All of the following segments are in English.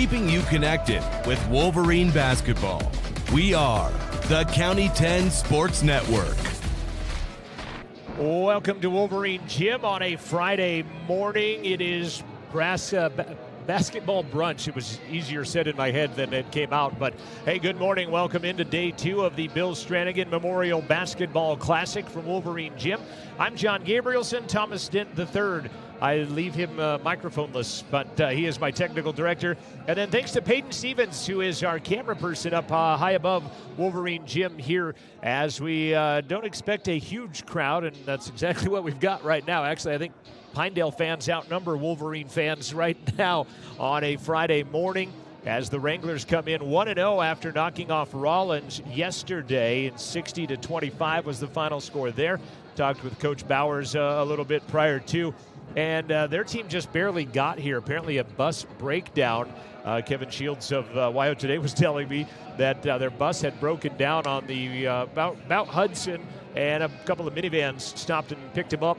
keeping you connected with Wolverine basketball. We are the County 10 Sports Network. Welcome to Wolverine Gym on a Friday morning. It is basketball brunch. It was easier said in my head than it came out. But hey, good morning. Welcome into day 2 of the Bill Strannigan Memorial Basketball Classic from Wolverine Gym. I'm John Gabrielson, Thomas Dent III. I leave him microphoneless, but he is my technical director. And then thanks to Peyton Stevens, who is our camera person up high above Wolverine Gym here, as we don't expect a huge crowd, and that's exactly what we've got right now. Actually, I think Pinedale fans outnumber Wolverine fans right now on a Friday morning as the Wranglers come in 1-0 after knocking off Rollins yesterday, and 60-25 was the final score there. Talked with Coach Bowers a little bit prior to, and their team just barely got here. Apparently a bus breakdown. Kevin Shields of Wyo Today was telling me that their bus had broken down on the Mount Hudson, and a couple of minivans stopped and picked him up.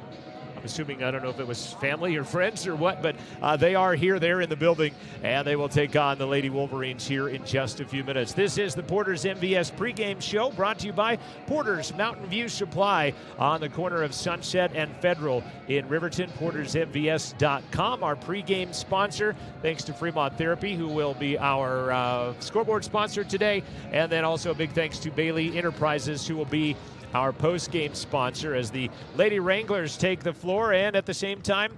I'm assuming, I don't know if it was family or friends or what, but they are here. They're in the building, and they will take on the Lady Wolverines here in just a few minutes. This is the Porter's MVS pregame show, brought to you by Porter's Mountain View Supply on the corner of Sunset and Federal in Riverton. PortersMVS.com, our pregame sponsor. Thanks to Fremont Therapy, who will be our scoreboard sponsor today. And then also a big thanks to Bailey Enterprises, who will be our post-game sponsor, as the Lady Wranglers take the floor, and at the same time,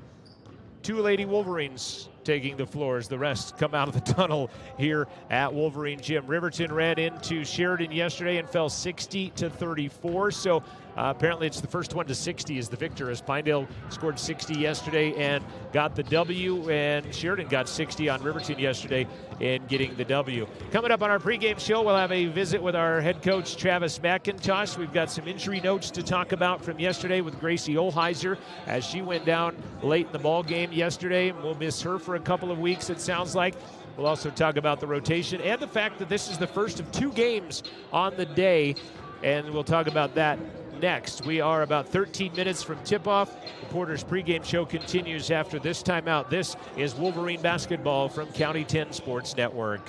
2 Lady Wolverines taking the floor as the rest come out of the tunnel here at Wolverine Gym. Riverton ran into Sheridan yesterday and fell 60-34, so apparently it's the first one to 60 is the victor, as Pinedale scored 60 yesterday and got the W, and Sheridan got 60 on Riverton yesterday in getting the W. Coming up on our pregame show, we'll have a visit with our head coach, Travis McIntosh. We've got some injury notes to talk about from yesterday with Gracie Olheiser, as she went down late in the ball game yesterday, and we'll miss her for a couple of weeks, it sounds like. We'll also talk about the rotation and the fact that this is the first of 2 games on the day, and we'll talk about that next. We are about 13 minutes from tip-off. The Porter's pregame show continues after this timeout. This is Wolverine basketball from County 10 Sports Network.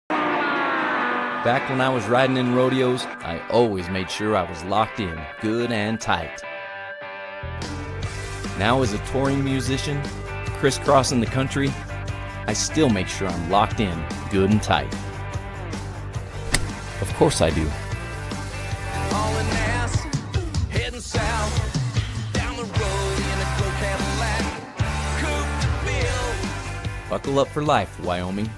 Back when I was riding in rodeos, I always made sure I was locked in, good and tight. Now as a touring musician, crisscrossing the country, I still make sure I'm locked in, good and tight. Of course I do. Buckle up for life, Wyoming.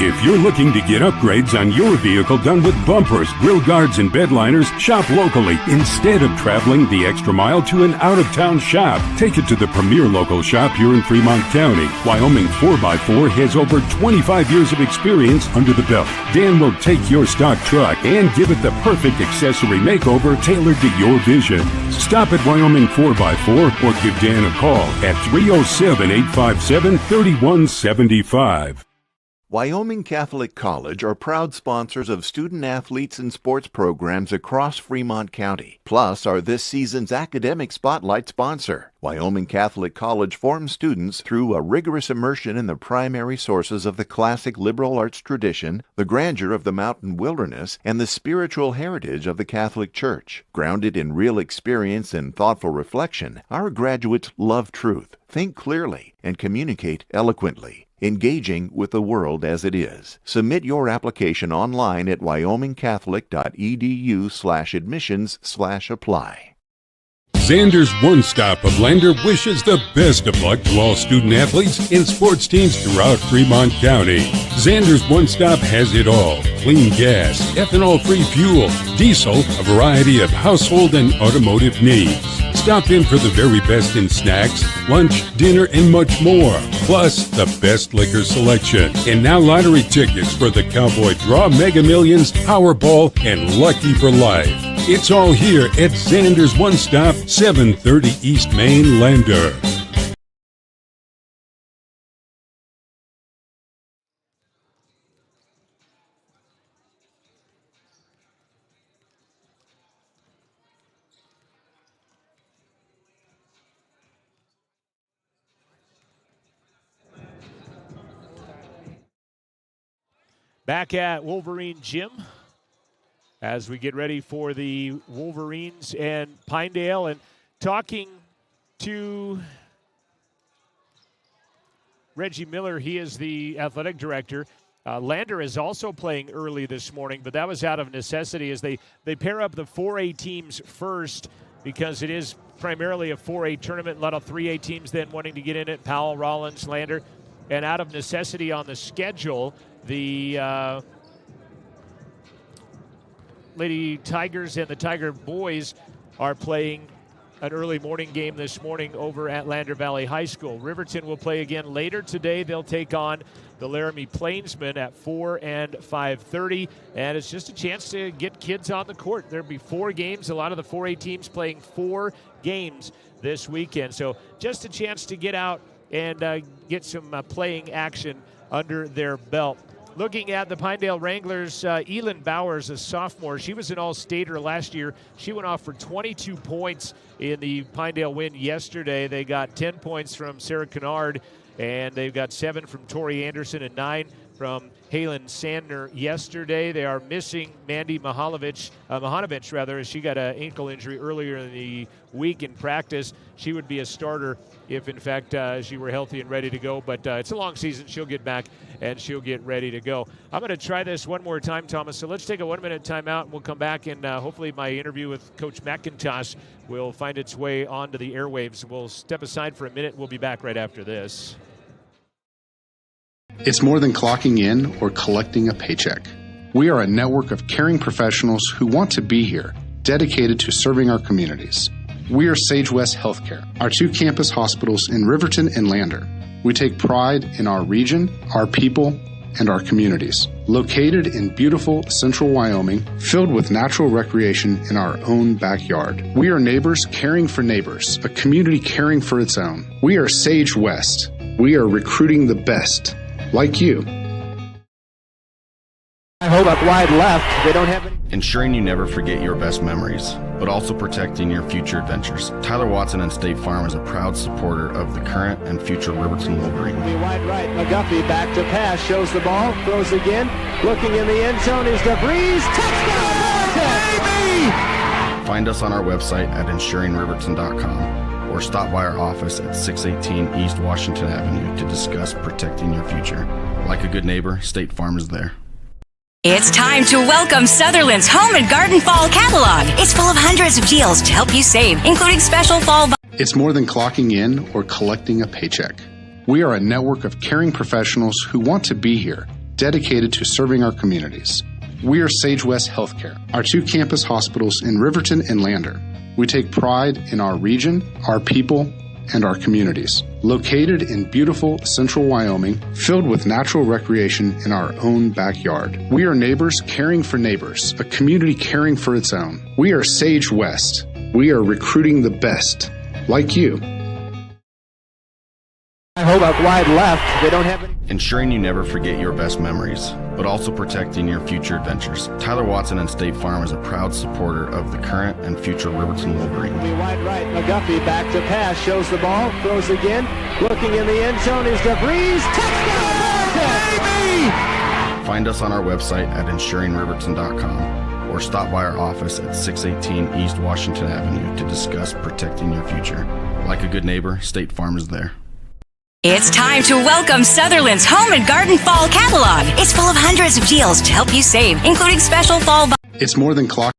If you're looking to get upgrades on your vehicle done with bumpers, grill guards, and bedliners, shop locally instead of traveling the extra mile to an out-of-town shop. Take it to the premier local shop here in Fremont County. Wyoming 4x4 has over 25 years of experience under the belt. Dan will take your stock truck and give it the perfect accessory makeover tailored to your vision. Stop at Wyoming 4x4 or give Dan a call at 307-857-3175. Wyoming Catholic College are proud sponsors of student athletes and sports programs across Fremont County, plus are this season's academic spotlight sponsor. Wyoming Catholic College forms students through a rigorous immersion in the primary sources of the classic liberal arts tradition, the grandeur of the mountain wilderness, and the spiritual heritage of the Catholic Church. Grounded in real experience and thoughtful reflection, our graduates love truth, think clearly, and communicate eloquently, engaging with the world as it is. Submit your application online at wyomingcatholic.edu/admissions/apply. Xander's One Stop of Lander wishes the best of luck to all student athletes and sports teams throughout Fremont County. Xander's One Stop has it all: clean gas, ethanol-free fuel, diesel, a variety of household and automotive needs. Stop in for the very best in snacks, lunch, dinner, and much more. Plus, the best liquor selection. And now lottery tickets for the Cowboy Draw, Mega Millions, Powerball, and Lucky for Life. It's all here at Xander's One Stop, 730 East Main, Lander. Back at Wolverine Gym as we get ready for the Wolverines and Pinedale, and talking to Reggie Miller. He is the athletic director. Lander is also playing early this morning, but that was out of necessity as they pair up the 4A teams first because it is primarily a 4A tournament. A lot of 3A teams then wanting to get in it. Powell, Rollins, Lander. And out of necessity on the schedule, the Lady Tigers and the Tiger Boys are playing an early morning game this morning over at Lander Valley High School. Riverton will play again later today. They'll take on the Laramie Plainsmen at 4 and 5:30, and it's just a chance to get kids on the court. There'll be 4 games. A lot of the 4A teams playing 4 games this weekend, so just a chance to get out and get some playing action under their belt. Looking at the Pinedale Wranglers, Elin Bowers, a sophomore. She was an all-stater last year. She went off for 22 points in the Pinedale win yesterday. They got 10 points from Sarah Kennard, and they've got 7 from Tori Anderson and 9 from Halen Sandner yesterday. They are missing Mandy Mahanovic, as she got an ankle injury earlier in the week in practice. She would be a starter if, in fact, she were healthy and ready to go. But it's a long season. She'll get back, and she'll get ready to go. I'm going to try this one more time, Thomas. So let's take a 1-minute timeout, and we'll come back, and hopefully my interview with Coach McIntosh will find its way onto the airwaves. We'll step aside for a minute. We'll be back right after this. It's more than clocking in or collecting a paycheck. We are a network of caring professionals who want to be here, dedicated to serving our communities. We are Sage West Healthcare, our 2 campus hospitals in Riverton and Lander. We take pride in our region, our people, and our communities. Located in beautiful central Wyoming, filled with natural recreation in our own backyard. We are neighbors caring for neighbors, a community caring for its own. We are Sage West. We are recruiting the best. Like you. Hold up wide left. They don't have any. Ensuring you never forget your best memories, but also protecting your future adventures. Tyler Watson and State Farm is a proud supporter of the current and future Riverton Wolverines. Wide right. McGuffey back to pass. Shows the ball. Throws again. Looking in the end zone is DeVries. Touchdown, baby! Find us on our website at ensuringriverton.com. or stop by our office at 618 East Washington Avenue to discuss protecting your future. Like a good neighbor, State Farm is there. It's time to welcome Sutherland's Home and Garden Fall Catalog. It's full of hundreds of deals to help you save, including special fall. It's more than clocking in or collecting a paycheck. We are a network of caring professionals who want to be here, dedicated to serving our communities. We are Sage West Healthcare, our 2 campus hospitals in Riverton and Lander. We take pride in our region, our people, and our communities. Located in beautiful central Wyoming, filled with natural recreation in our own backyard. We are neighbors caring for neighbors, a community caring for its own. We are Sage West. We are recruiting the best. Like you. Hold up wide left. They don't have any. Ensuring you never forget your best memories, but also protecting your future adventures. Tyler Watson and State Farm is a proud supporter of the current and future Riverton Wolverines. Wide right. McGuffey back to pass. Shows the ball. Throws again. Looking in the end zone is DeVries. Touchdown, baby! Find us on our website at ensuringriverton.com. or stop by our office at 618 East Washington Avenue to discuss protecting your future. Like a good neighbor, State Farm is there. It's time to welcome Sutherland's Home and Garden Fall Catalog. It's full of hundreds of deals to help you save, including special fall. It's more than clock.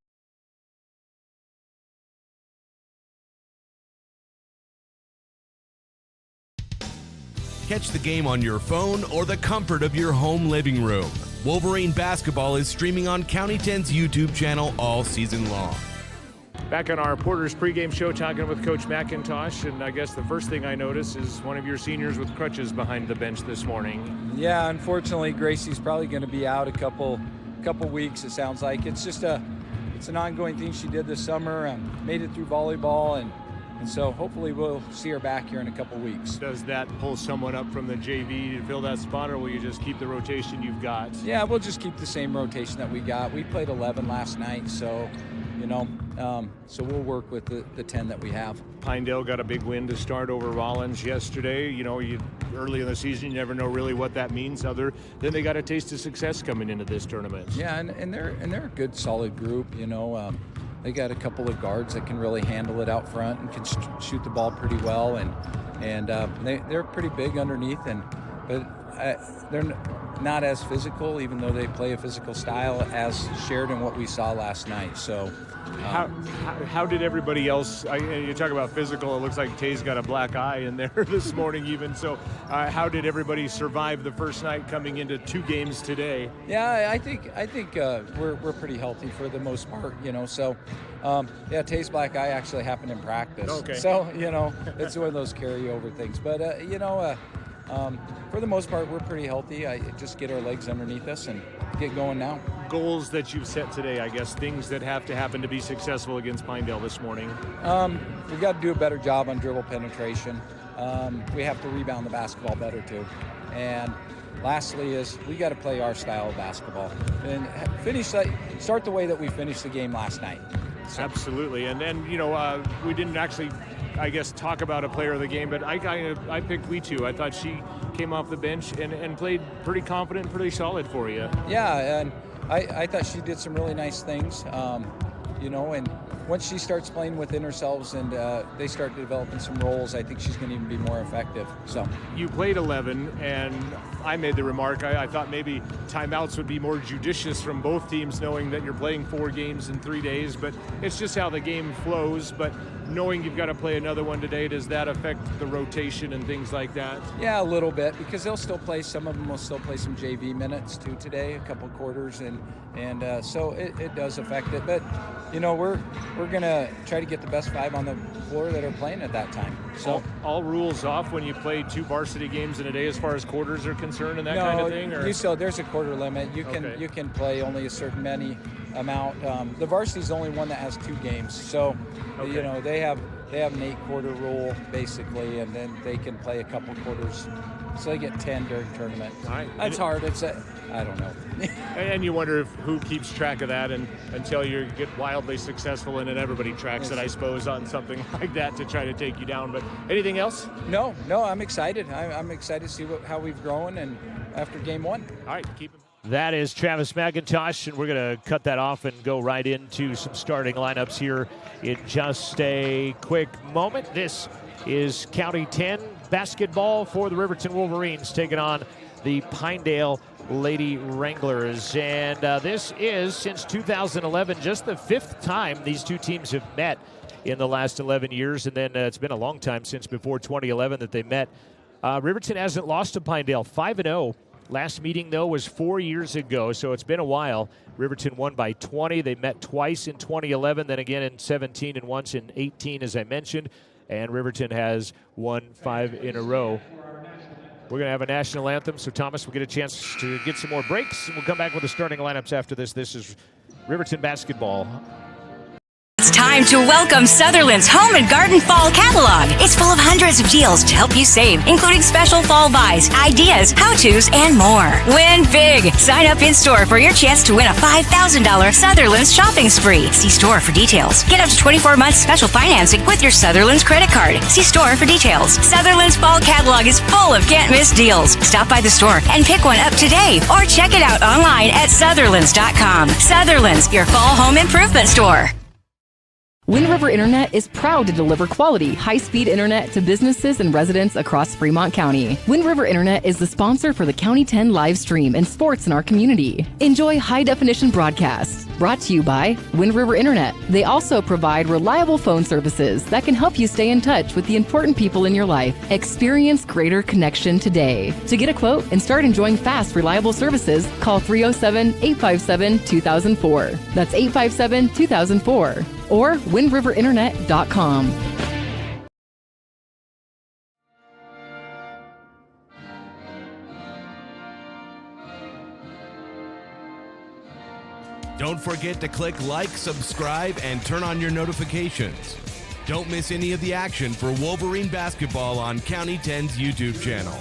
Catch the game on your phone or the comfort of your home living room. Wolverine basketball is streaming on County 10's YouTube channel all season long. Back on our Porter's pregame show, talking with Coach McIntosh, and I guess the first thing I notice is one of your seniors with crutches behind the bench this morning. Yeah, unfortunately, Gracie's probably going to be out a couple weeks. It sounds like it's just it's an ongoing thing she did this summer and made it through volleyball, and so hopefully we'll see her back here in a couple weeks. Does that pull someone up from the JV to fill that spot, or will you just keep the rotation you've got? Yeah, we'll just keep the same rotation that we got. We played 11 last night, so you know. So we'll work with the 10 that we have. Pinedale got a big win to start over Rollins yesterday. You know, early in the season, you never know really what that means other than they got a taste of success coming into this tournament. Yeah, and they're a good, solid group. You know, they got a couple of guards that can really handle it out front and can shoot the ball pretty well, and they're pretty big underneath, but they're not as physical, even though they play a physical style, as shared in what we saw last night. So how did everybody else, you talk about physical, it looks like Tay's got a black eye in there this morning even, so how did everybody survive the first night coming into 2 games today? Yeah, I think we're pretty healthy for the most part, you know, so Tay's black eye actually happened in practice. Okay. So, you know, it's one of those carryover things, but for the most part, we're pretty healthy. I just get our legs underneath us and get going now. Goals that you've set today, I guess, things that have to happen to be successful against Pinedale this morning. We've got to do a better job on dribble penetration. We have to rebound the basketball better too. And lastly is we got to play our style of basketball and start the way that we finished the game last night. So. Absolutely. And then, you know, we didn't actually, I guess, talk about a player of the game, but I picked Witu. I thought she came off the bench and played pretty confident, pretty solid for you. Yeah, and I thought she did some really nice things, you know, and once she starts playing within herself and they start developing some roles, I think she's going to even be more effective. So you played 11, and I made the remark, I thought maybe timeouts would be more judicious from both teams, knowing that you're playing 4 games in 3 days, but it's just how the game flows. But knowing you've got to play another one today, does that affect the rotation and things like that? Yeah, a little bit, because they'll still play, some of them will still play some JV minutes too today, a couple quarters, and so it does affect it. But, you know, we're going to try to get the best 5 on the floor that are playing at that time. So all rules off when you play 2 varsity games in a day as far as quarters are concerned and that kind of thing? No, there's a quarter limit. You can play only a certain amount. The varsity is the only one that has 2 games. So, you know, they have an 8-quarter rule basically, and then they can play a couple quarters. So they get 10 during tournament. Right. That's hard. I don't know. And you wonder who keeps track of that until you get wildly successful, and then everybody tracks it, I suppose, on something like that to try to take you down. But anything else? No, I'm excited. I'm excited to see how we've grown and after game 1. All right, keep it. That is Travis McIntosh, and we're going to cut that off and go right into some starting lineups here in just a quick moment. This is County 10 basketball for the Riverton Wolverines taking on the Pinedale Lady Wranglers. And this is, since 2011, just the 5th time these 2 teams have met in the last 11 years. And then it's been a long time since before 2011 that they met. Riverton hasn't lost to Pinedale, 5-0. Last meeting, though, was 4 years ago, so it's been a while. Riverton won by 20. They met twice in 2011, then again in 17 and once in 18, as I mentioned. And Riverton has won 5 in a row. We're going to have a national anthem, so Thomas will get a chance to get some more breaks, and we'll come back with the starting lineups after this. This is Riverton basketball. It's time to welcome Sutherland's Home and Garden Fall Catalog. It's full of hundreds of deals to help you save, including special fall buys, ideas, how-tos, and more. Win big. Sign up in-store for your chance to win a $5,000 Sutherland's shopping spree. See store for details. Get up to 24 months special financing with your Sutherland's credit card. See store for details. Sutherland's Fall Catalog is full of can't-miss deals. Stop by the store and pick one up today, or check it out online at Sutherlands.com. Sutherland's, your fall home improvement store. Wind River Internet is proud to deliver quality, high-speed internet to businesses and residents across Fremont County. Wind River Internet is the sponsor for the County 10 live stream and sports in our community. Enjoy high-definition broadcasts. Brought to you by Wind River Internet. They also provide reliable phone services that can help you stay in touch with the important people in your life. Experience greater connection today. To get a quote and start enjoying fast, reliable services, call 307-857-2004. That's 857-2004. Or windriverinternet.com. Don't forget to click like, subscribe, and turn on your notifications. Don't miss any of the action for Wolverine basketball on County 10's YouTube channel.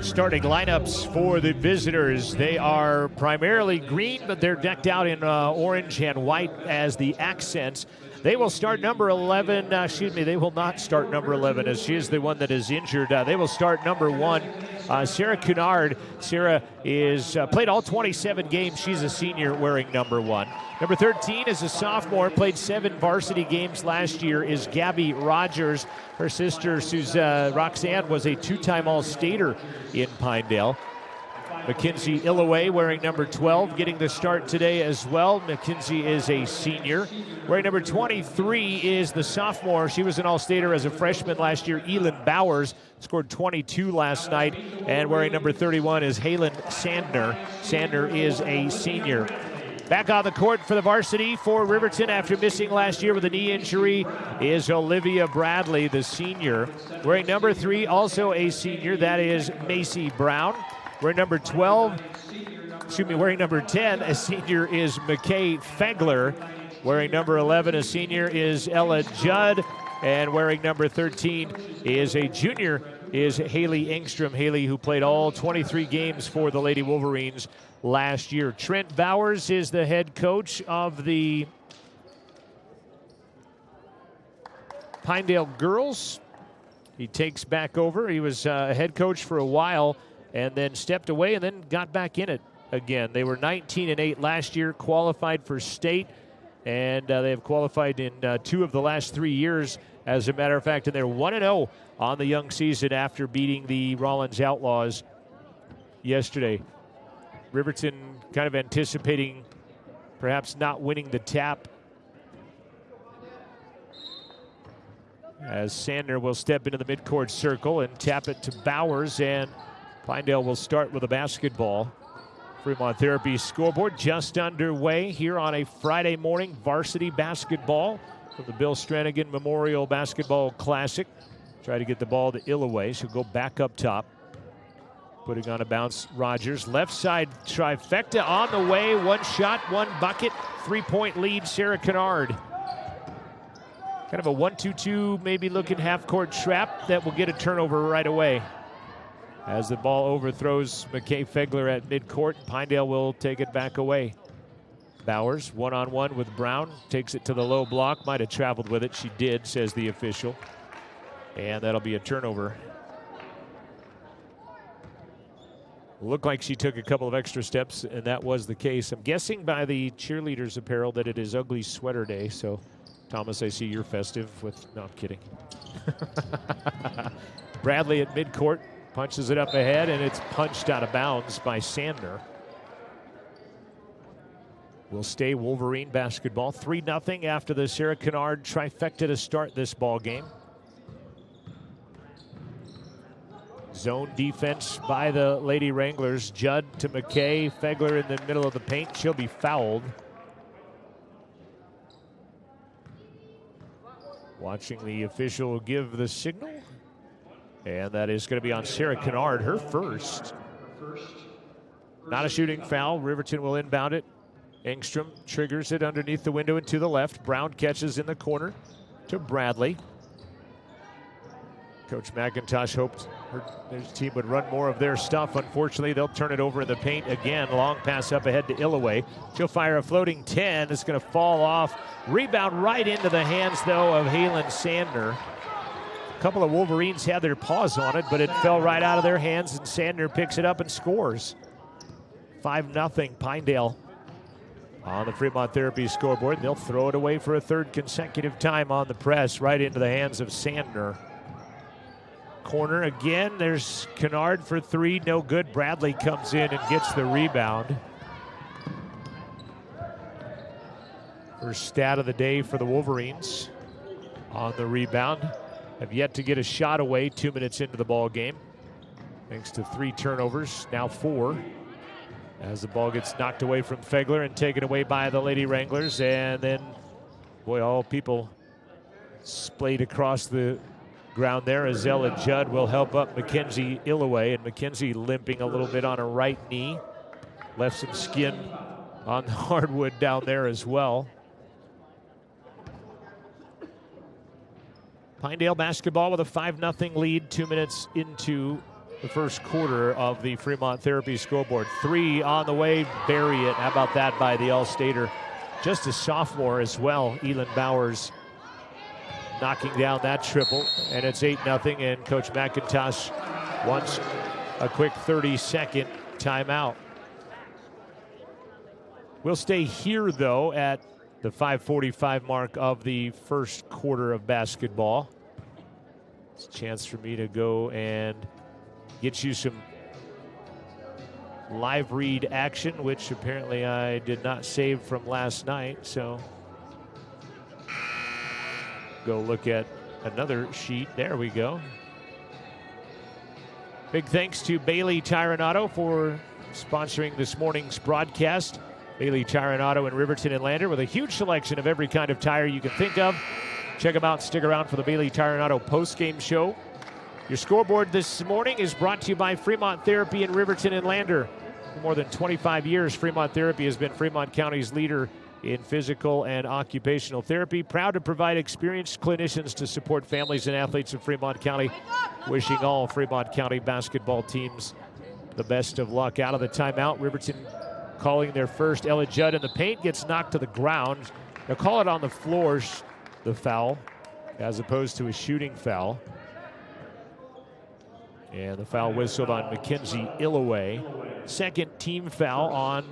Starting lineups for the visitors. They are primarily green, but they're decked out in orange and white as the accents. They will start number 11. They will not start number 11 as she is the one that is injured. They will start number 1. Sarah Cunard. Sarah is played all 27 games. She's a senior wearing number 1. Number 13 is a sophomore, played 7 varsity games last year, is Gabby Rogers. Her sister, Roxanne, was a 2-time All-Stater in Pinedale. Mackenzie Illoway wearing number 12, getting the start today as well. Mackenzie is a senior. Wearing number 23 is the sophomore. She was an All-Stater as a freshman last year. Elin Bowers scored 22 last night. And wearing number 31 is Halen Sandner. Sandner is a senior. Back on the court for the varsity for Riverton after missing last year with a knee injury is Olivia Bradley, the senior. Wearing number 3, also a senior, that is Macy Brown. Wearing number 10, a senior is McKay Fegler. Wearing number 11, a senior is Ella Judd. And wearing number 13 is a junior, is Haley Engstrom. Haley, who played all 23 games for the Lady Wolverines last year. Trent Bowers is the head coach of the Pinedale girls. He takes back over. He was a head coach for a while and then stepped away and then got back in it again. They were 19-8 last year, qualified for state, and they have qualified in 2 of the last 3 years, as a matter of fact, and they're 1-0 on the young season after beating the Rollins Outlaws yesterday. Riverton kind of anticipating perhaps not winning the tap, as Sandner will step into the midcourt circle and tap it to Bowers, and Pinedale will start with a basketball. Fremont Therapy scoreboard just underway here on a Friday morning. Varsity basketball from the Bill Strannigan Memorial Basketball Classic. Try to get the ball to Illoway. She'll go back up top. Putting on a bounce, Rogers. Left side trifecta on the way. 1 shot, 1 bucket. 3-point lead, Sarah Kennard. Kind of a 1-2-2, maybe looking half-court trap that will get a turnover right away. As the ball overthrows McKay Fegler at midcourt, Pinedale will take it back away. Bowers, one-on-one with Brown, takes it to the low block. Might have traveled with it. She did, says the official. And that'll be a turnover. Looked like she took a couple of extra steps, and that was the case. I'm guessing by the cheerleaders' apparel that it is Ugly Sweater Day. So, Thomas, I see you're festive with... No, I'm kidding. Bradley at midcourt. Punches it up ahead, and it's punched out of bounds by Sandner. Will stay Wolverine basketball. 3-0 after the Sarah Kennard trifecta to start this ball game. Zone defense by the Lady Wranglers. Judd to McKay. Fegler in the middle of the paint. She'll be fouled. Watching the official give the signal. And that is going to be on Sarah Kennard, her first. Not a shooting foul. Riverton will inbound it. Engstrom triggers it underneath the window and to the left. Brown catches in the corner to Bradley. Coach McIntosh hoped his team would run more of their stuff. Unfortunately, they'll turn it over in the paint again. Long pass up ahead to Illoway. She'll fire a floating 10. It's going to fall off. Rebound right into the hands, though, of Halen Sandner. A couple of Wolverines had their paws on it, but it fell right out of their hands, and Sandner picks it up and scores. 5-0 Pinedale on the Fremont Therapy scoreboard. They'll throw it away for a 3rd consecutive time on the press, right into the hands of Sandner. Corner again. There's Kennard for 3. No good. Bradley comes in and gets the rebound. First stat of the day for the Wolverines on the rebound. Have yet to get a shot away 2 minutes into the ball game. Thanks to 3 turnovers, now 4. As the ball gets knocked away from Fegler and taken away by the Lady Wranglers. And then, boy, all people splayed across the ground there as Ella Judd will help up Mackenzie Illoway. And Mackenzie limping a little bit on her right knee. Left some skin on the hardwood down there as well. Pinedale basketball with a 5-0 lead 2 minutes into the first quarter of the Fremont Therapy scoreboard. 3 on the way, bury it. How about that by the All-Stater? Just a sophomore as well, Elin Bowers, knocking down that triple, and it's 8-0, and Coach McIntosh wants a quick 30-second timeout. We'll stay here, though, at the 5:45 mark of the first quarter of basketball. It's a chance for me to go and get you some live read action, which apparently I did not save from last night. So go look at another sheet. There we go. Big thanks to Bailey Tire and Auto for sponsoring this morning's broadcast. Bailey Tire and Auto in Riverton and Lander with a huge selection of every kind of tire you can think of. Check them out. Stick around for the Bailey Tire and Auto post-game show. Your scoreboard this morning is brought to you by Fremont Therapy in Riverton and Lander. For more than 25 years, Fremont Therapy has been Fremont County's leader in physical and occupational therapy. Proud to provide experienced clinicians to support families and athletes in Fremont County. Wishing all Fremont County basketball teams the best of luck. Out of the timeout, Riverton calling their first. Ella Judd in the paint, gets knocked to the ground. They'll call it on the floor, the foul, as opposed to a shooting foul. And the foul whistled on Mackenzie Illaway. Second team foul on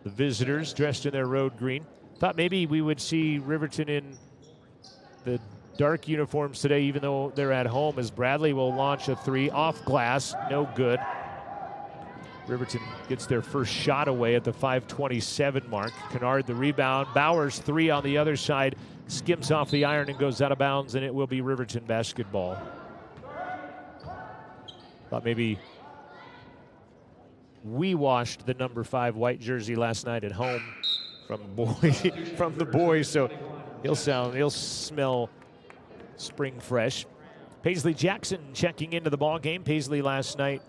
the visitors dressed in their road green. Thought maybe we would see Riverton in the dark uniforms today, even though they're at home, as Bradley will launch a 3 off glass. No good. Riverton gets their first shot away at the 5:27 mark. Kennard the rebound. Bowers 3 on the other side. Skims off the iron and goes out of bounds, and it will be Riverton basketball. Thought maybe we washed the number 5 white jersey last night at home from the boys, so he'll smell spring fresh. Paisley Jackson checking into the ball game. Paisley last night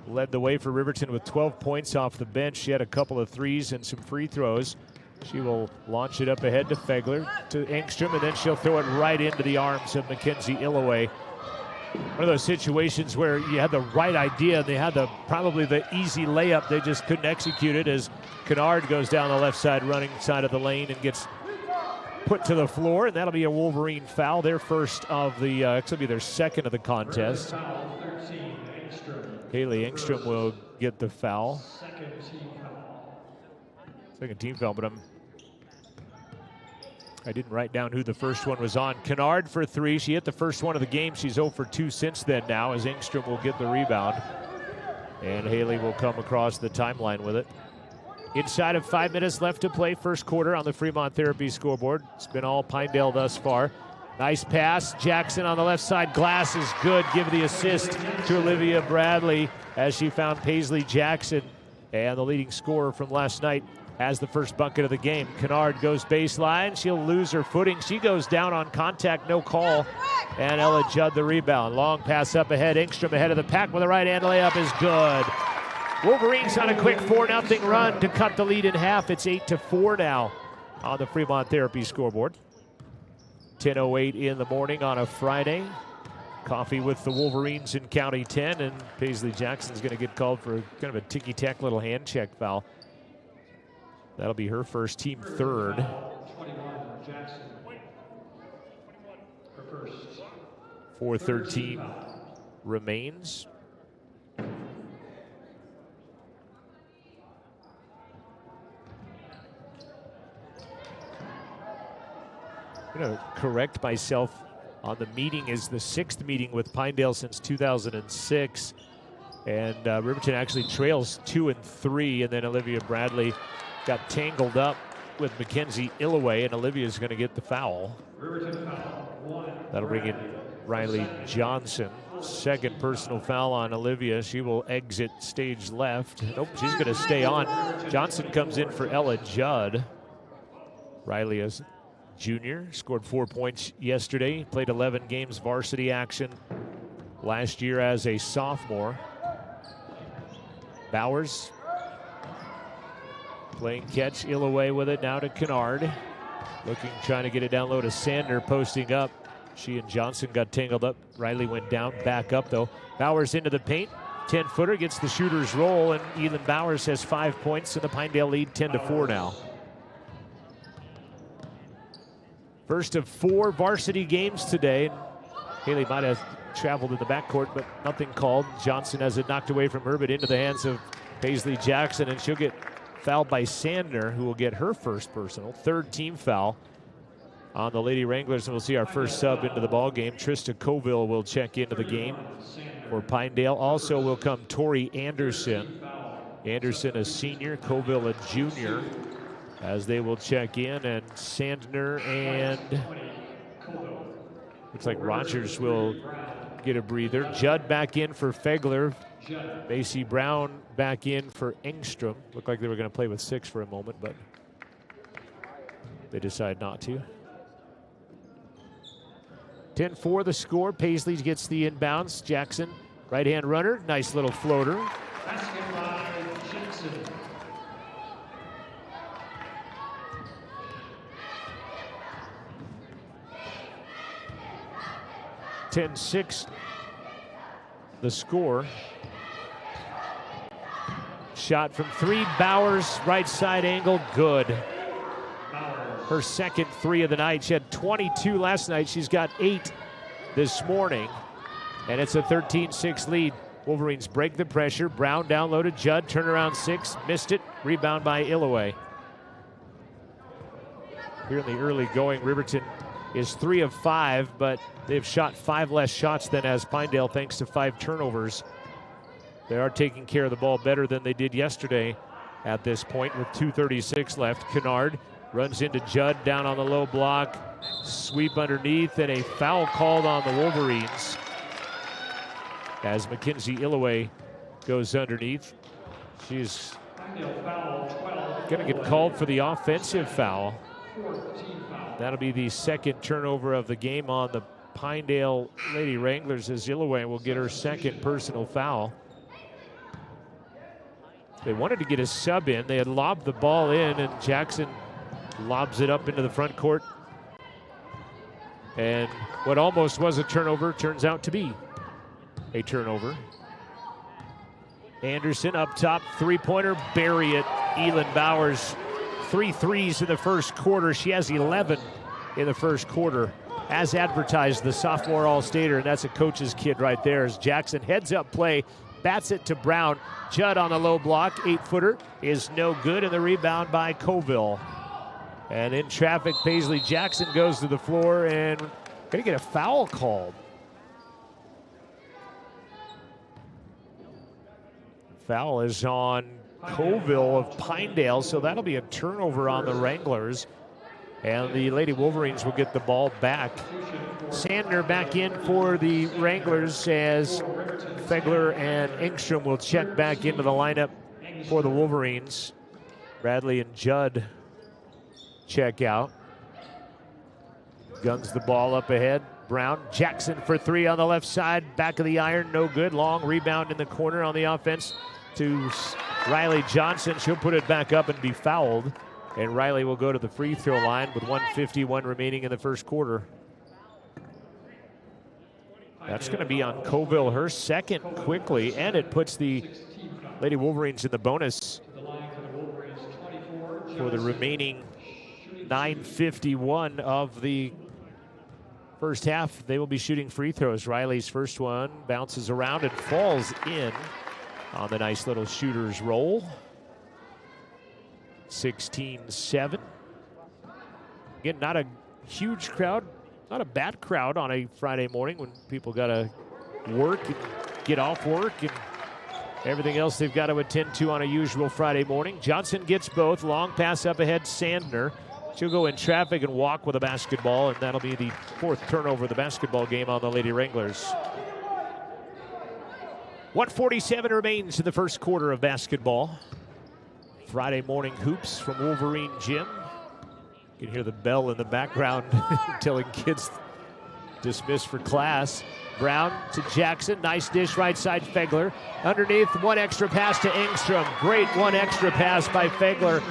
led the way for Riverton with 12 points off the bench. She had a couple of threes and some free throws. She will launch it up ahead to Fegler, to Engstrom, and then she'll throw it right into the arms of Mackenzie Illaway. One of those situations where you had the right idea. They had probably the easy layup. They just couldn't execute it as Kennard goes down the left side, running side of the lane, and gets put to the floor. And that'll be a Wolverine foul. Their first of the, it'll be their second of the contest. Haley Engstrom will get the foul. Second team foul, but I didn't write down who the first one was on. Kennard for 3. She hit the first one of the game. She's 0 for 2 since then now, as Engstrom will get the rebound. And Haley will come across the timeline with it. Inside of 5 minutes left to play, first quarter on the Fremont Therapy scoreboard. It's been all Pinedale thus far. Nice pass. Jackson on the left side. Glass is good. Give the assist to Olivia Bradley as she found Paisley Jackson. And the leading scorer from last night has the first bucket of the game. Kennard goes baseline. She'll lose her footing. She goes down on contact, no call. And Ella Judd the rebound. Long pass up ahead. Engstrom ahead of the pack with a right-hand layup is good. Wolverines on a quick 4-0 run to cut the lead in half. It's 8-4 now on the Fremont Therapy scoreboard. 10:08 in the morning on a Friday. Coffee with the Wolverines in County 10, and Paisley Jackson's going to get called for kind of a ticky-tack little hand check foul. That'll be her first, team third. 4:13 remains. I'm going to correct myself on the meeting. Is the 6th meeting with Pinedale since 2006. And Riverton actually trails 2-3, and then Olivia Bradley got tangled up with Mackenzie Illaway, and Olivia's going to get the foul. That'll bring in Riley Johnson. Second personal foul on Olivia. She will exit stage left. Nope, she's going to stay on. Johnson comes in for Ella Judd. Riley is junior, scored 4 points yesterday, played 11 games varsity action last year as a sophomore. Bowers playing catch, Illaway with it now to Kennard. Trying to get it down low to Sander, posting up She and Johnson got tangled up. Riley went down, back up though. Bowers into the paint. 10-footer gets the shooter's roll, and Elin Bowers has 5 points, and the Pinedale lead 10-4 now. First of 4 varsity games today. Haley might have traveled in the backcourt, but nothing called. Johnson has it knocked away from her, but into the hands of Paisley Jackson, and she'll get fouled by Sandner, who will get her first personal. 3rd team foul on the Lady Wranglers, and we'll see our first sub into the ball game. Trista Colville will check into the game for Pinedale. Also will come Tori Anderson. Anderson a senior, Colville a junior, as they will check in, and Sandner and looks like Rogers will get a breather. Judd back in for Fegler. Macy Brown back in for Engstrom. Looked like they were going to play with 6 for a moment, but they decide not to. 10-4 the score. Paisley gets the inbounds. Jackson, right-hand runner. Nice little floater. Basket by Jackson. 10-6 the score. Shot from 3, Bowers, right side angle, good. Her second 3 of the night. She had 22 last night. She's got 8 this morning, and it's a 13-6 lead. Wolverines break the pressure. Brown down low to Judd, turnaround 6, missed it, rebound by Illaway. Here in the early going, Riverton is 3 of 5, but they've shot 5 less shots than has Pinedale, thanks to 5 turnovers. They are taking care of the ball better than they did yesterday at this point with 2:36 left. Kennard runs into Judd down on the low block. Sweep underneath, and a foul called on the Wolverines as Mackenzie Illaway goes underneath. She's going to get called for the offensive foul. That'll be the second turnover of the game on the Pinedale Lady Wranglers, as Illaway will get her second personal foul. They wanted to get a sub in. They had lobbed the ball in, and Jackson lobs it up into the front court. And what almost was a turnover turns out to be a turnover. Anderson up top, 3-pointer, bury it. Elin Bowers, 3 threes in the first quarter. She has 11 in the first quarter. As advertised, the sophomore All-Stater, and that's a coach's kid right there, as Jackson heads up play, bats it to Brown. Judd on the low block, 8-footer is no good, and the rebound by Colville. And in traffic, Paisley Jackson goes to the floor and going to get a foul called. Foul is on Colville of Pinedale, so that'll be a turnover on the Wranglers. And the Lady Wolverines will get the ball back. Sandner back in for the Wranglers as Fegler and Engstrom will check back into the lineup for the Wolverines. Bradley and Judd check out. Guns the ball up ahead. Brown, Jackson for 3 on the left side. Back of the iron, no good. Long rebound in the corner on the offense to Riley Johnson. She'll put it back up and be fouled. And Riley will go to the free throw line with 1:51 remaining in the first quarter. That's going to be on Colville, her second quickly, and it puts the Lady Wolverines in the bonus for the remaining 9:51 of the first half. They will be shooting free throws. Riley's first one bounces around and falls in on the nice little shooter's roll. 16-7. Again, not a huge crowd, not a bad crowd on a Friday morning when people got to work and get off work and everything else they've got to attend to on a usual Friday morning. Johnson gets both. Long pass up ahead, Sandner. She'll go in traffic and walk with a basketball, and that'll be the 4th turnover of the basketball game on the Lady Wranglers. 1:47 remains in the first quarter of basketball. Friday morning hoops from Wolverine Gym. You can hear the bell in the background telling kids dismissed for class. Brown to Jackson. Nice dish right side, Fegler. Underneath, one extra pass to Engstrom. Great one extra pass by Fegler.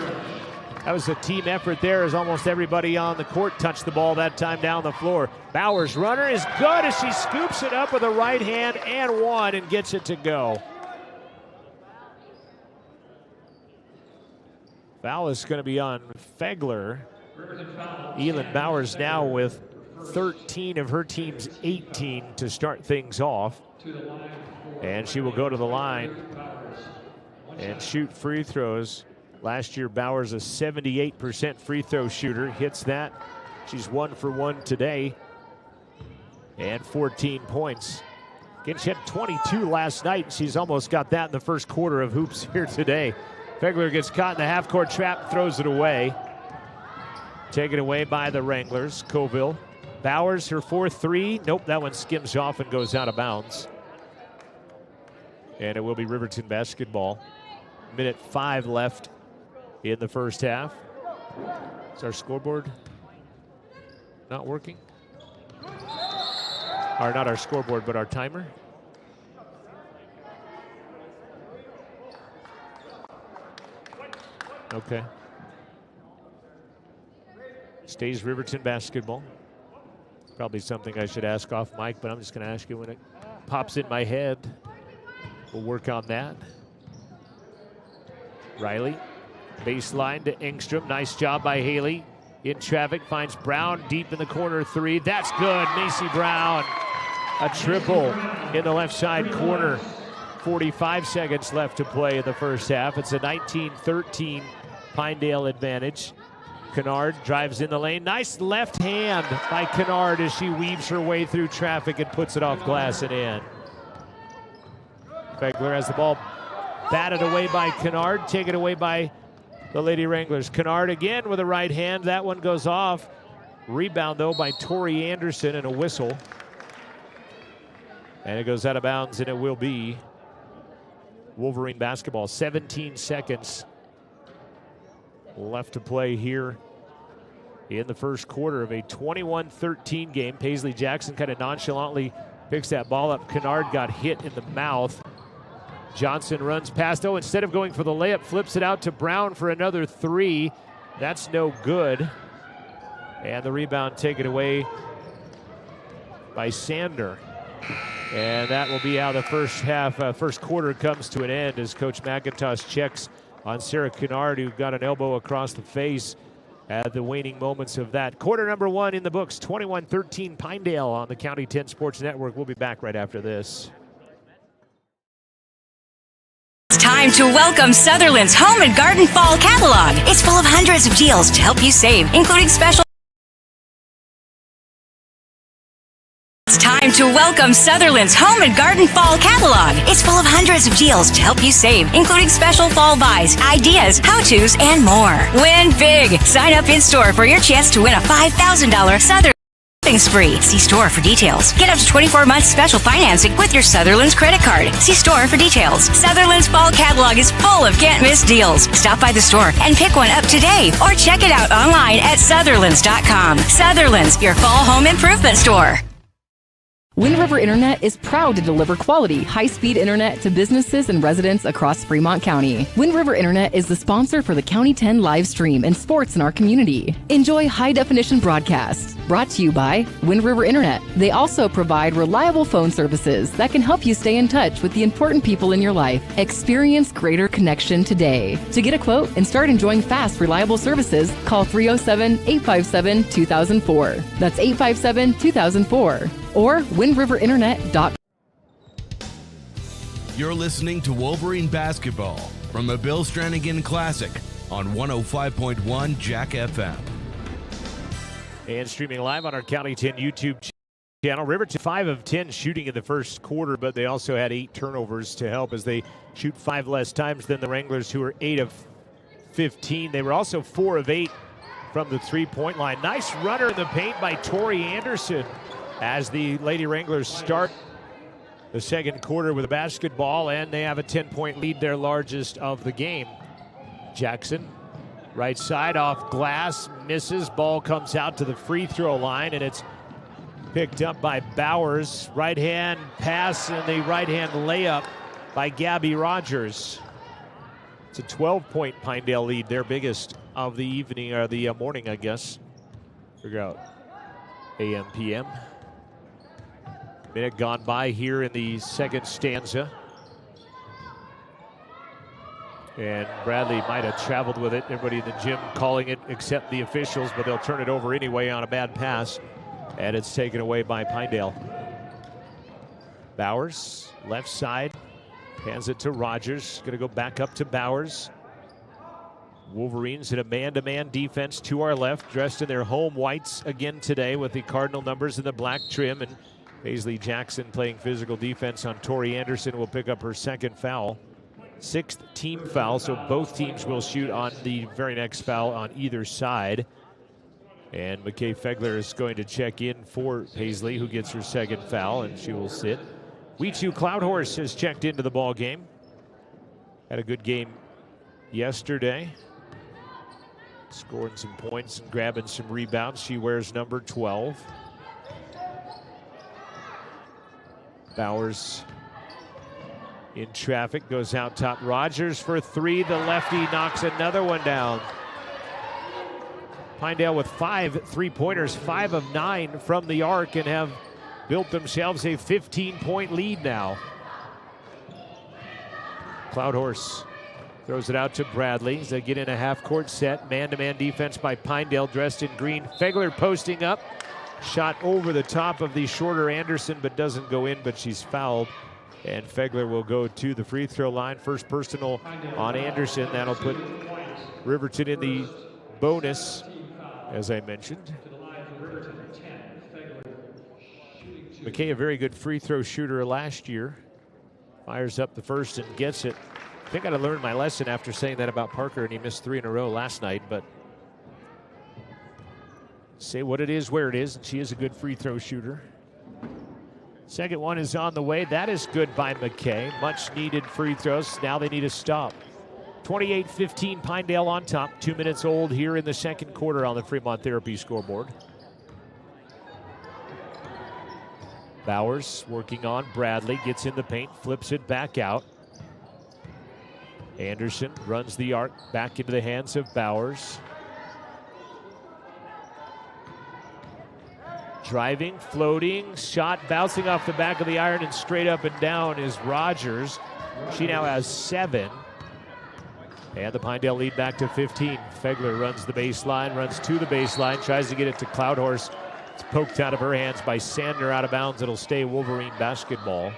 That was a team effort there as almost everybody on the court touched the ball that time down the floor. Bowers' runner is good as she scoops it up with a right hand and one and gets it to go. Foul is going to be on Fegler. Elin Bowers now with 13 of her team's 18 to start things off. And she will go to the line and shoot free throws. Last year, Bowers, a 78% free throw shooter, hits that. She's 1 for 1 today and 14 points. Again, she had 22 last night. She's almost got that in the first quarter of hoops here today. Fegler gets caught in the half-court trap, throws it away. Taken away by the Wranglers. Colville. Bowers, her 4-3. Nope, that one skims off and goes out of bounds. And it will be Riverton basketball. 1:05 left in the first half. Is our scoreboard not working? Or not our scoreboard, but our timer. Okay. Stays Riverton basketball. Probably something I should ask off mic, but I'm just going to ask you when it pops in my head. We'll work on that. Riley, baseline to Engstrom. Nice job by Haley. In traffic, finds Brown deep in the corner three. That's good. Macy Brown, a triple in the left side corner. 45 seconds left to play in the first half. It's a 19-13 Pinedale advantage. Kennard drives in the lane. Nice left hand by Kennard as she weaves her way through traffic and puts it off glass and in. Fegler has the ball batted away by Kennard, taken away by the Lady Wranglers. Kennard again with a right hand. That one goes off. Rebound, though, by Tori Anderson and a whistle. And it goes out of bounds, and it will be Wolverine basketball. 17 seconds left to play here in the first quarter of a 21-13 game. Paisley Jackson kind of nonchalantly picks that ball up. Kennard got hit in the mouth. Johnson runs past. Oh, instead of going for the layup, flips it out to Brown for another three. That's no good. And the rebound taken away by Sander. And that will be how the first quarter comes to an end as Coach McIntosh checks on Sarah Kennard, who got an elbow across the face at the waning moments of that. Quarter number one in the books, 21-13 Pinedale on the County 10 Sports Network. We'll be back right after this. It's time to welcome Sutherland's Home and Garden Fall Catalog. It's full of hundreds of deals to help you save, including special. It's time to welcome Sutherland's Home and Garden Fall Catalog. It's full of hundreds of deals to help you save, including special fall buys, ideas, how-tos, and more. Win big. Sign up in-store for your chance to win a $5,000 Sutherland shopping spree. See store for details. Get up to 24 months special financing with your Sutherland's credit card. See store for details. Sutherland's Fall Catalog is full of can't-miss deals. Stop by the store and pick one up today or check it out online at Sutherlands.com. Sutherland's, your fall home improvement store. Wind River Internet is proud to deliver quality, high-speed internet to businesses and residents across Fremont County. Wind River Internet is the sponsor for the County 10 live stream and sports in our community. Enjoy high-definition broadcasts. Brought to you by Wind River Internet. They also provide reliable phone services that can help you stay in touch with the important people in your life. Experience greater connection today. To get a quote and start enjoying fast, reliable services, call 307-857-2004. That's 857-2004. Or windriverinternet.com. You're listening to Wolverine basketball from the Bill Strannigan Classic on 105.1 Jack FM. And streaming live on our County 10 YouTube channel. Riverton 5 of 10 shooting in the first quarter, but they also had 8 turnovers to help as they shoot 5 less times than the Wranglers, who are 8 of 15. They were also 4 of 8 from the three-point line. Nice runner in the paint by Tori Anderson as the Lady Wranglers start the second quarter with a basketball, and they have a 10-point lead, their largest of the game. Jackson, right side off glass, misses. Ball comes out to the free throw line, and it's picked up by Bowers. Right hand pass and the right hand layup by Gabby Rogers. It's a 12-point Pinedale lead, their biggest of the evening, or the morning, I guess. Figure out AM, PM. Minute gone by here in the second stanza. And Bradley might have traveled with it. Everybody in the gym calling it except the officials, but they'll turn it over anyway on a bad pass. And it's taken away by Pinedale. Bowers, left side, hands it to Rogers. Going to go back up to Bowers. Wolverines in a man-to-man defense to our left, dressed in their home whites again today with the Cardinal numbers and the black trim. And Paisley Jackson playing physical defense on Tori Anderson will pick up her second foul. 6th team foul, so both teams will shoot on the very next foul on either side. And McKay Fegler is going to check in for Paisley, who gets her second foul, and she will sit. Weechu Cloudhorse has checked into the ball game. Had a good game yesterday. Scoring some points and grabbing some rebounds. She wears number 12. Bowers in traffic, goes out top. Rogers for three. The lefty knocks another one down. Pinedale with 5 3-pointers, 5 of 9 from the arc, and have built themselves a 15-point lead now. Cloudhorse throws it out to Bradley as they get in a half-court set. Man-to-man defense by Pinedale, dressed in green. Fegler posting up. Shot over the top of the shorter Anderson, but doesn't go in, but she's fouled. And Fegler will go to the free throw line. First personal on Anderson. That'll put Riverton in the bonus, as I mentioned. McKay, a very good free throw shooter last year. Fires up the first and gets it. I think I learned my lesson after saying that about Parker, and he missed 3 in a row last night, but say what it is where it is, and she is a good free throw shooter. Second one is on the way. That is good by McKay. Much needed free throws. Now they need a stop. 28-15, Pinedale on top. 2 minutes old here in the second quarter on the Fremont Therapy scoreboard. Bowers working on Bradley. Gets in the paint, flips it back out. Anderson runs the arc back into the hands of Bowers. Driving, floating, shot bouncing off the back of the iron and straight up and down is Rogers. She now has 7. And the Pinedale lead back to 15. Fegler runs the baseline, runs to the baseline, tries to get it to Cloudhorse. It's poked out of her hands by Sander, out of bounds. It'll stay Wolverine basketball.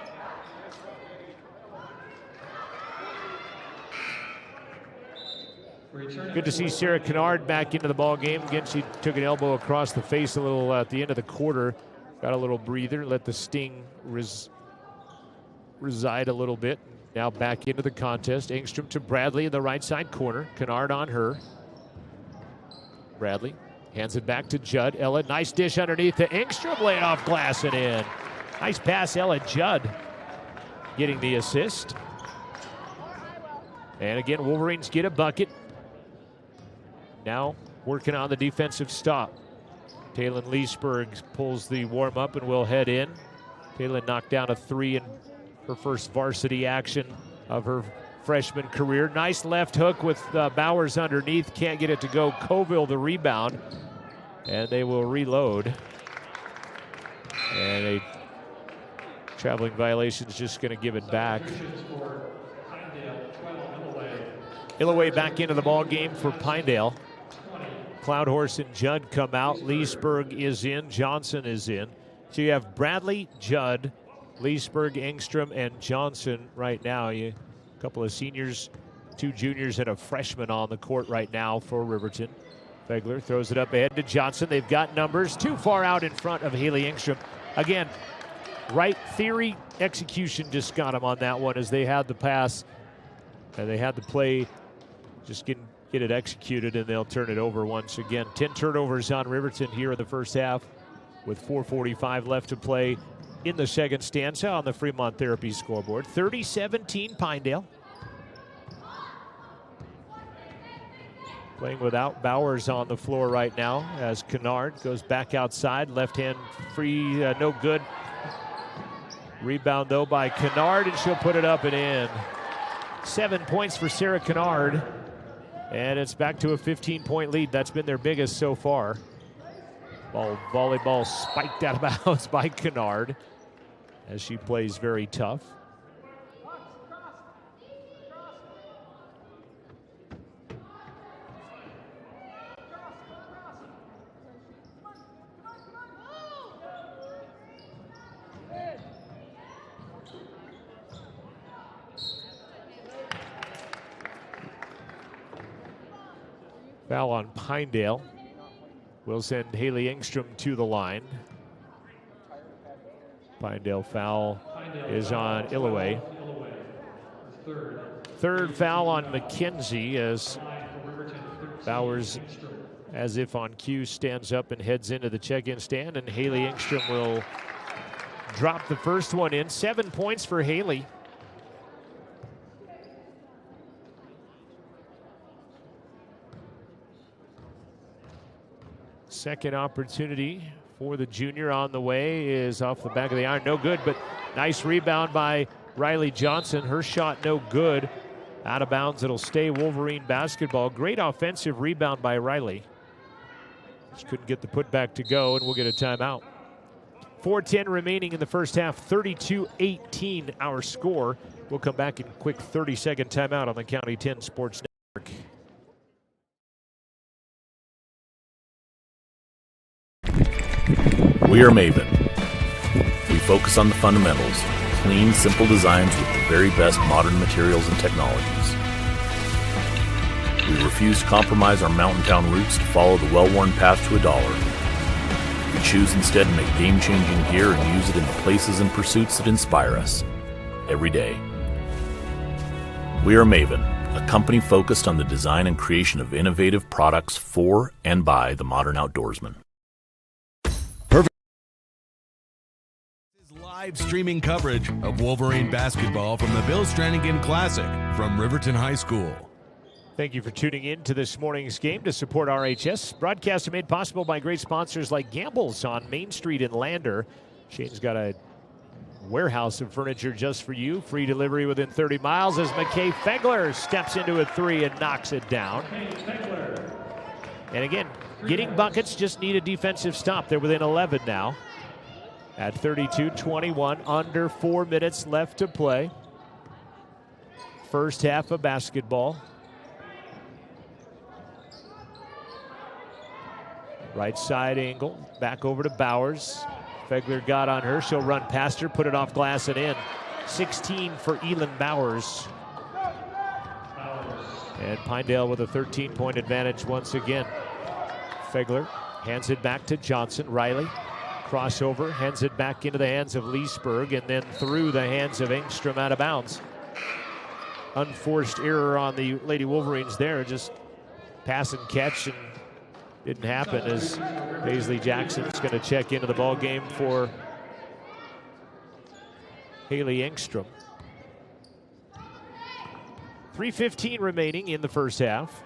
Good to see Sarah Kennard back into the ball game. Again, she took an elbow across the face a little at the end of the quarter. Got a little breather, let the sting reside a little bit. Now back into the contest. Engstrom to Bradley in the right side corner. Kennard on her. Bradley hands it back to Judd. Ella, nice dish underneath to Engstrom, laying off glass and in. Nice pass, Ella. Judd getting the assist. And again, Wolverines get a bucket. Now working on the defensive stop. Taylor Leesburg pulls the warm up and will head in. Taylor knocked down a 3 in her first varsity action of her freshman career. Nice left hook with Bowers underneath. Can't get it to go. Colville the rebound. And they will reload. And a traveling violation is just going to give it back. Illaway back into the ball game for Pinedale. Cloudhorse and Judd come out. Leesburg is in. Johnson is in. So you have Bradley, Judd, Leesburg, Engstrom, and Johnson right now. A couple of seniors, 2 juniors, and a freshman on the court right now for Riverton. Fegler throws it up ahead to Johnson. They've got numbers too far out in front of Haley Engstrom. Again, right theory, execution just got him on that one as they had the pass and they had the play. Just get it executed, and they'll turn it over once again. 10 turnovers on Riverton here in the first half with 4:45 left to play in the second stanza on the Fremont Therapy scoreboard. 30-17 Pinedale. Playing without Bowers on the floor right now as Kennard goes back outside. Left hand free, no good. Rebound though by Kennard, and she'll put it up and in. 7 points for Sarah Kennard. And it's back to a 15-point lead. That's been their biggest so far. Volleyball spiked out of bounds by Kennard as she plays very tough. Foul on Pinedale. We'll send Haley Engstrom to the line. Pinedale foul is on Illoway. Third foul on McKenzie as Bowers, as if on cue, stands up and heads into the check-in stand, and Haley Engstrom will drop the first one in. 7 points for Haley. Second opportunity for the junior on the way is off the back of the iron. No good, but nice rebound by Riley Johnson. Her shot no good. Out of bounds, it'll stay Wolverine basketball. Great offensive rebound by Riley. Just couldn't get the putback to go, and we'll get a timeout. 4:10 remaining in the first half. 32-18 our score. We'll come back in quick 30-second timeout on the County 10 Sports Network. We are Maven. We focus on the fundamentals, clean, simple designs with the very best modern materials and technologies. We refuse to compromise our mountain town roots to follow the well-worn path to $1. We choose instead to make game-changing gear and use it in the places and pursuits that inspire us every day. We are Maven, a company focused on the design and creation of innovative products for and by the modern outdoorsman. Live streaming coverage of Wolverine basketball from the Bill Strannigan Classic from Riverton High School. Thank you for tuning in to this morning's game to support RHS. Broadcast made possible by great sponsors like Gamble's on Main Street in Lander. Shane's got a warehouse of furniture just for you. Free delivery within 30 miles as McKay Fegler steps into a three and knocks it down. And again, getting buckets, just need a defensive stop. They're within 11 now. At 32-21, under 4 minutes left to play. First half of basketball. Right side angle, back over to Bowers. Fegler got on her, she'll run past her, put it off glass and in. 16 for Elin Bowers. And Pinedale with a 13-point advantage once again. Fegler hands it back to Johnson. Riley. Crossover, hands it back into the hands of Leesburg and then through the hands of Engstrom out of bounds. Unforced error on the Lady Wolverines there, just pass and catch, and didn't happen as Paisley Jackson's going to check into the ball game for Haley Engstrom. 3:15 remaining in the first half.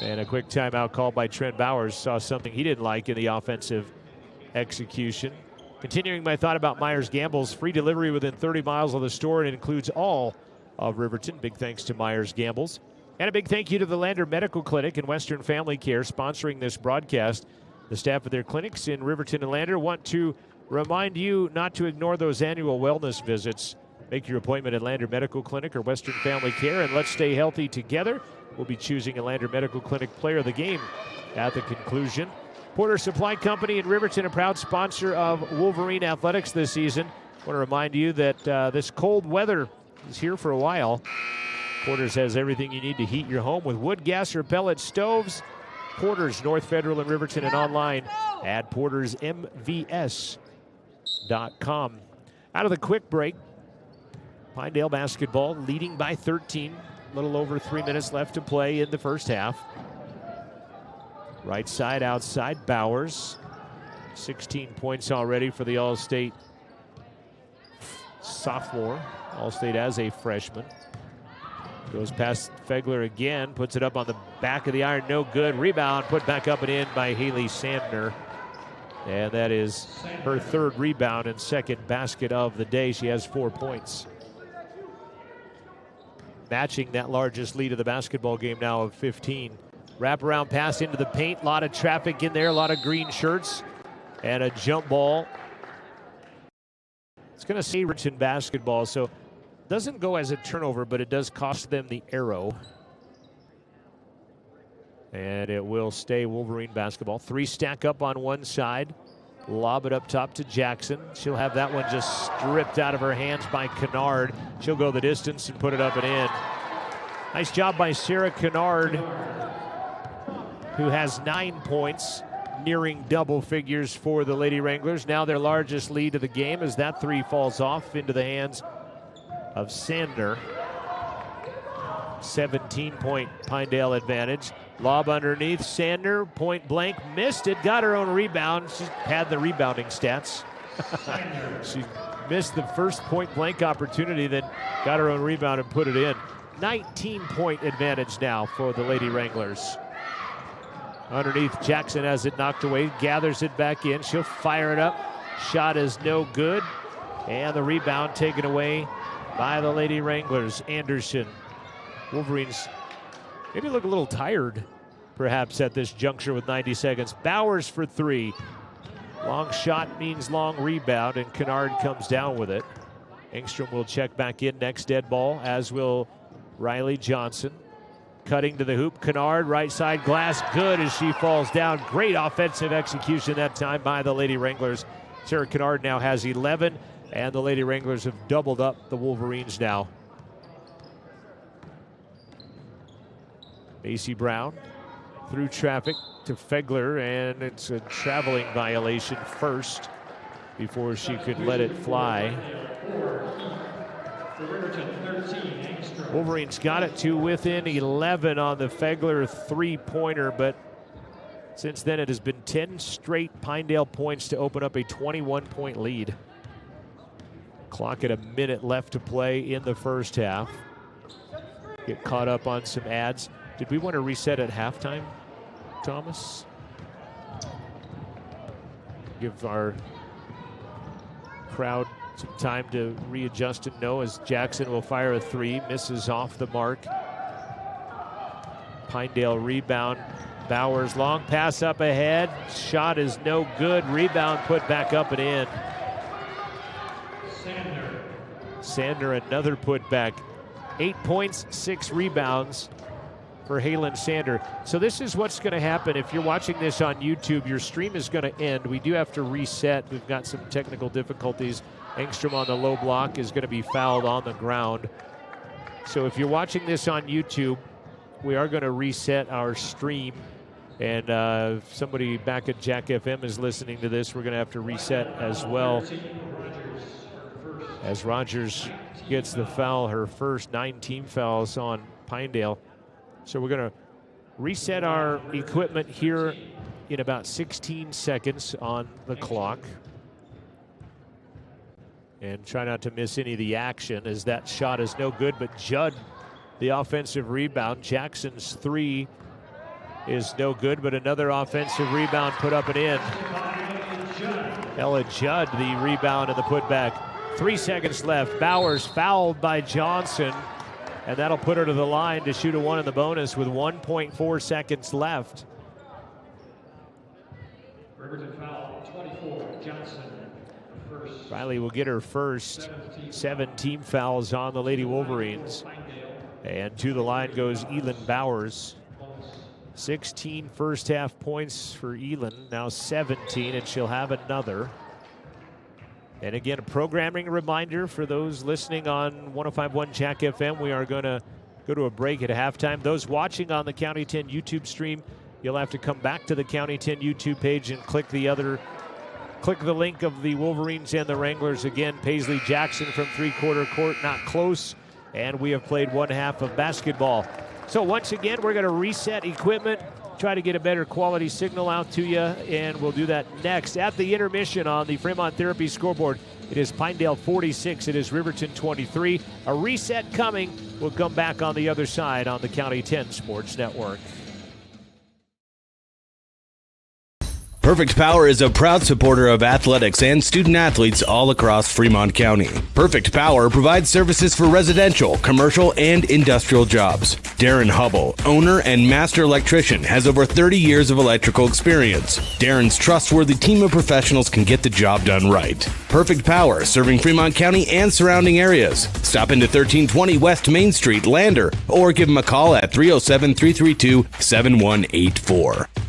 And a quick timeout called by Trent Bowers. Saw something he didn't like in the offensive execution. Continuing my thought about Myers Gamble's free delivery within 30 miles of the store, and includes all of Riverton. Big thanks to Myers Gamble's. And a big thank you to the Lander Medical Clinic and Western Family Care sponsoring this broadcast. The staff of their clinics in Riverton and Lander want to remind you not to ignore those annual wellness visits. Make your appointment at Lander Medical Clinic or Western Family Care, and let's stay healthy together. We'll be choosing a Lander Medical Clinic player of the game at the conclusion. Porter Supply Company in Riverton, a proud sponsor of Wolverine Athletics this season. I want to remind you that this cold weather is here for a while. Porter's has everything you need to heat your home with wood, gas, or pellet stoves. Porter's, North Federal in Riverton, and online at portersmvs.com. Out of the quick break, Pinedale basketball leading by 13. A little over 3 minutes left to play in the first half. Right side, outside, Bowers. 16 points already for the All-State sophomore. All-State as a freshman. Goes past Fegler again, puts it up on the back of the iron, no good. Rebound put back up and in by Haley Sandner. And that is her third rebound and second basket of the day. She has 4 points. matching that largest lead of the basketball game now of 15. Wraparound pass into the paint, a lot of traffic in there, a lot of green shirts, and a jump ball. It's going to say Riverton basketball, so it doesn't go as a turnover, but it does cost them the arrow. And it will stay Wolverine basketball. 3 stack up on one side. Lob it up top to Jackson. She'll have that one just stripped out of her hands by Kennard. She'll go the distance and put it up and in. Nice job by Sarah Kennard, who has 9 points, nearing double figures for the Lady Wranglers. Now their largest lead of the game as that 3 falls off into the hands of Sander. 17-point Pinedale advantage. Lob underneath, Sander, point blank, missed it, got her own rebound. She had the rebounding stats. She missed the first point blank opportunity, then got her own rebound and put it in. 19-point advantage now for the Lady Wranglers. Underneath, Jackson has it knocked away, gathers it back in. She'll fire it up. Shot is no good. And the rebound taken away by the Lady Wranglers. Anderson. Wolverines maybe look a little tired, perhaps, at this juncture with 90 seconds. Bowers for 3. Long shot means long rebound, and Kennard comes down with it. Engstrom will check back in next dead ball, as will Riley Johnson. Cutting to the hoop, Kennard, right side glass, good as she falls down. Great offensive execution that time by the Lady Wranglers. Sarah Kennard now has 11, and the Lady Wranglers have doubled up the Wolverines now. Macy Brown through traffic to Fegler, and it's a traveling violation first before she could let it fly. Wolverines got it to within 11 on the Fegler 3-pointer, but since then it has been 10 straight Pinedale points to open up a 21-point lead. Clock at a minute left to play in the first half. Get caught up on some ads. Did we want to reset at halftime, Thomas? Give our crowd some time to readjust and know, as Jackson will fire a 3, misses off the mark. Pinedale rebound. Bowers, long pass up ahead. Shot is no good. Rebound put back up and in. Sander, another putback. 8 points, 6 rebounds for Halen Sander. So this is what's going to happen. If you're watching this on YouTube, your stream is going to end. We do have to reset. We've got some technical difficulties. Engstrom on the low block is going to be fouled on the ground. So if you're watching this on YouTube, we are going to reset our stream. And if somebody back at Jack FM is listening to this, we're going to have to reset as well. As Rogers gets the foul, her first 9 team fouls on Pinedale. So we're going to reset our equipment here in about 16 seconds on the clock. And try not to miss any of the action, as that shot is no good, but Judd, the offensive rebound. Jackson's 3 is no good, but another offensive rebound put up and in. Ella Judd, the rebound and the putback. 3 seconds left. Bowers fouled by Johnson, and that'll put her to the line to shoot a 1 in the bonus with 1.4 seconds left. Riverton foul, 24, Johnson. First. Riley will get her first. 7 team fouls on the Lady Wolverines. And to the line goes Elin Bowers. 16 first half points for Elin, now 17, and she'll have another. And again, a programming reminder for those listening on 105.1 Jack FM. We are going to go to a break at halftime. Those watching on the County 10 YouTube stream, you'll have to come back to the County 10 YouTube page and click the link of the Wolverines and the Wranglers. Again, Paisley Jackson from 3-quarter court, not close. And we have played 1 half of basketball. So once again, we're going to reset equipment, try to get a better quality signal out to you, and we'll do that next. At the intermission on the Fremont Therapy scoreboard, it is Pinedale 46, it is Riverton 23. A reset coming. We'll come back on the other side on the County 10 Sports Network. Perfect Power is a proud supporter of athletics and student athletes all across Fremont County. Perfect Power provides services for residential, commercial, and industrial jobs. Darren Hubble, owner and master electrician, has over 30 years of electrical experience. Darren's trustworthy team of professionals can get the job done right. Perfect Power, serving Fremont County and surrounding areas. Stop into 1320 West Main Street, Lander, or give them a call at 307-332-7184.